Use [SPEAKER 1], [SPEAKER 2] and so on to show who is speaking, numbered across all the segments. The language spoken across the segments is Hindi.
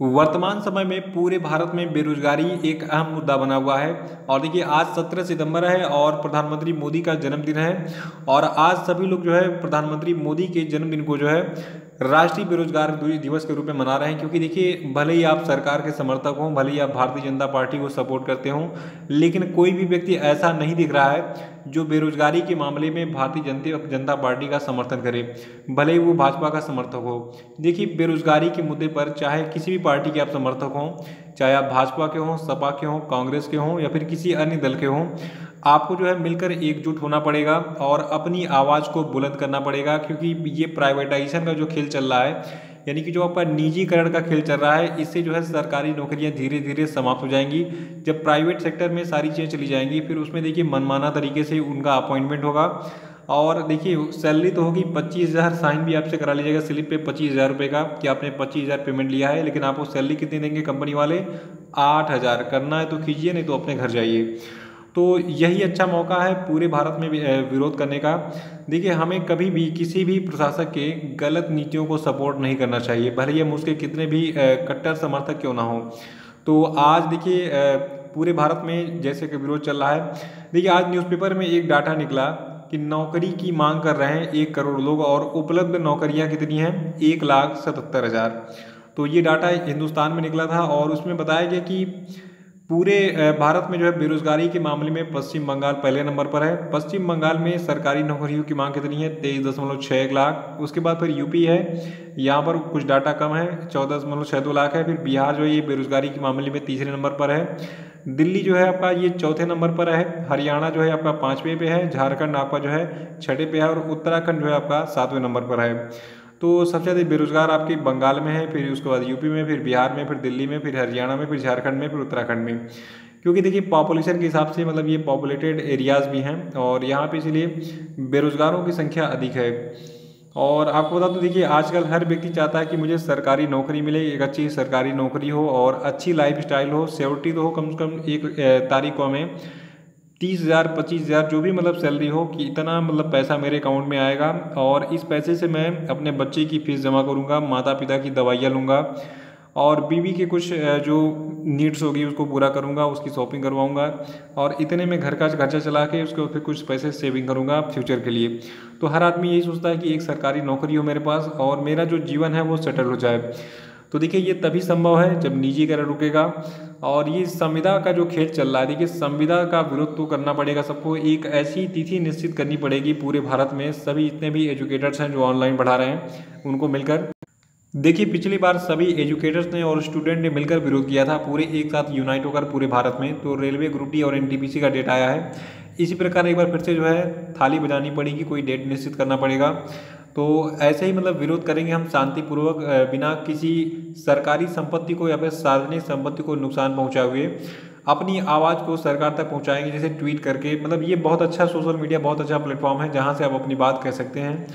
[SPEAKER 1] वर्तमान समय में पूरे भारत में बेरोजगारी एक अहम मुद्दा बना हुआ है। और देखिए आज 17 सितंबर है और प्रधानमंत्री मोदी का जन्मदिन है। और आज सभी लोग जो है प्रधानमंत्री मोदी के जन्मदिन को जो है राष्ट्रीय बेरोजगार दिवस के रूप में मना रहे हैं। क्योंकि देखिए भले ही आप सरकार के समर्थक हों, भले ही आप भारतीय जनता पार्टी को सपोर्ट करते हों, लेकिन कोई भी व्यक्ति ऐसा नहीं दिख रहा है जो बेरोजगारी के मामले में भारतीय जनता पार्टी का समर्थन करे, भले ही वो भाजपा का समर्थक हो। देखिए बेरोजगारी के मुद्दे पर चाहे किसी भी पार्टी के आप समर्थक हों, चाहे आप भाजपा के हों, सपा के हों, कांग्रेस के हों या फिर किसी अन्य दल के हों, आपको जो है मिलकर एकजुट होना पड़ेगा और अपनी आवाज़ को बुलंद करना पड़ेगा। क्योंकि ये प्राइवेटाइजेशन का जो खेल चल रहा है, यानी कि जो आपका निजीकरण का खेल चल रहा है, इससे जो है सरकारी नौकरियां धीरे धीरे समाप्त हो जाएंगी। जब प्राइवेट सेक्टर में सारी चीज़ें चली जाएंगी, फिर उसमें देखिए मनमाना तरीके से उनका अपॉइंटमेंट होगा। और देखिए सैलरी तो होगी 25,000, साइन भी आपसे करा लीजिएगा स्लिप पे 25,000 रुपये का कि आपने 25,000 पेमेंट लिया है, लेकिन आपको सैलरी कितनी देंगे कंपनी वाले? 8,000। करना है तो कीजिए, नहीं तो अपने घर जाइए। तो यही अच्छा मौका है पूरे भारत में विरोध करने का। देखिए हमें कभी भी किसी भी प्रशासक के गलत नीतियों को सपोर्ट नहीं करना चाहिए, भले ही हम उसके कितने भी कट्टर समर्थक क्यों ना हो। तो आज देखिए पूरे भारत में जैसे कि विरोध चल रहा है। देखिए आज न्यूज़पेपर में एक डाटा निकला कि नौकरी की मांग कर रहे हैं 1 करोड़ लोग और उपलब्ध नौकरियां कितनी हैं? 1,77,000। तो ये डाटा हिंदुस्तान में निकला था और उसमें बताया गया कि पूरे भारत में जो है बेरोजगारी के मामले में पश्चिम बंगाल पहले नंबर पर है। पश्चिम बंगाल में सरकारी नौकरियों की मांग कितनी है? 23.61 लाख। उसके बाद फिर यूपी है, यहाँ पर कुछ डाटा कम है, 14.62 लाख है। फिर बिहार जो है ये बेरोजगारी के मामले में तीसरे नंबर पर है। दिल्ली जो है आपका ये चौथे नंबर पर है। हरियाणा जो है आपका 5वें पे है। झारखंड आपका जो है 6ठे पे है और उत्तराखंड जो है आपका 7वें नंबर पर है। तो सबसे ज़्यादा बेरोजगार आपके बंगाल में है, फिर उसके बाद यूपी में, फिर बिहार में, फिर दिल्ली में, फिर हरियाणा में, फिर झारखंड में, फिर उत्तराखंड में। क्योंकि देखिए पॉपुलेशन के हिसाब से मतलब ये पॉपुलेटेड एरियाज़ भी हैं और यहाँ पे इसलिए बेरोजगारों की संख्या अधिक है। और आपको बता दूं देखिए आजकल हर व्यक्ति चाहता है कि मुझे सरकारी नौकरी मिले, एक अच्छी सरकारी नौकरी हो और अच्छी लाइफस्टाइल हो, सिक्योरिटी तो हो, कम से कम एक तारीख को हमें 30,000 25,000 जो भी मतलब सैलरी हो कि इतना मतलब पैसा मेरे अकाउंट में आएगा और इस पैसे से मैं अपने बच्चे की फीस जमा करूँगा, माता पिता की दवाइयाँ लूँगा और बीवी के कुछ जो नीड्स होगी उसको पूरा करूँगा, उसकी शॉपिंग करवाऊँगा और इतने में घर का खर्चा चला के उसके फिर कुछ पैसे सेविंग करूँगा फ्यूचर के लिए। तो हर आदमी यही सोचता है कि एक सरकारी नौकरी हो मेरे पास और मेरा जो जीवन है वो सेटल हो जाए। तो देखिए ये तभी संभव है जब निजीकरण रुकेगा। और ये संविदा का जो खेल चल रहा है, देखिए संविदा का विरोध तो करना पड़ेगा सबको। एक ऐसी तिथि निश्चित करनी पड़ेगी पूरे भारत में, सभी जितने भी एजुकेटर्स हैं जो ऑनलाइन पढ़ा रहे हैं उनको मिलकर। देखिए पिछली बार सभी एजुकेटर्स ने और स्टूडेंट ने मिलकर विरोध किया था पूरे एक साथ यूनाइट होकर पूरे भारत में। तो रेलवे, ग्रुप डी और एनटीपीसी का डेट आया है। इसी प्रकार एक बार फिर से जो है थाली बजानी पड़ेगी, कोई डेट निश्चित करना पड़ेगा। तो ऐसे ही मतलब विरोध करेंगे हम शांतिपूर्वक, बिना किसी सरकारी संपत्ति को या फिर सार्वजनिक संपत्ति को नुकसान पहुंचाए हुए अपनी आवाज़ को सरकार तक पहुंचाएंगे, जैसे ट्वीट करके। मतलब ये बहुत अच्छा सोशल मीडिया, बहुत अच्छा प्लेटफॉर्म है जहां से आप अपनी बात कह सकते हैं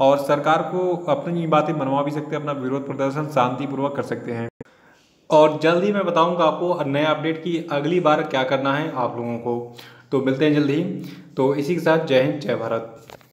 [SPEAKER 1] और सरकार को अपनी बातें मनवा भी सकते हैं, अपना विरोध प्रदर्शन शांतिपूर्वक कर सकते हैं। और जल्द ही मैं बताऊंगा आपको नए अपडेट की अगली बार क्या करना है आप लोगों को। तो मिलते हैं जल्द ही। तो इसी के साथ जय हिंद, जय भारत।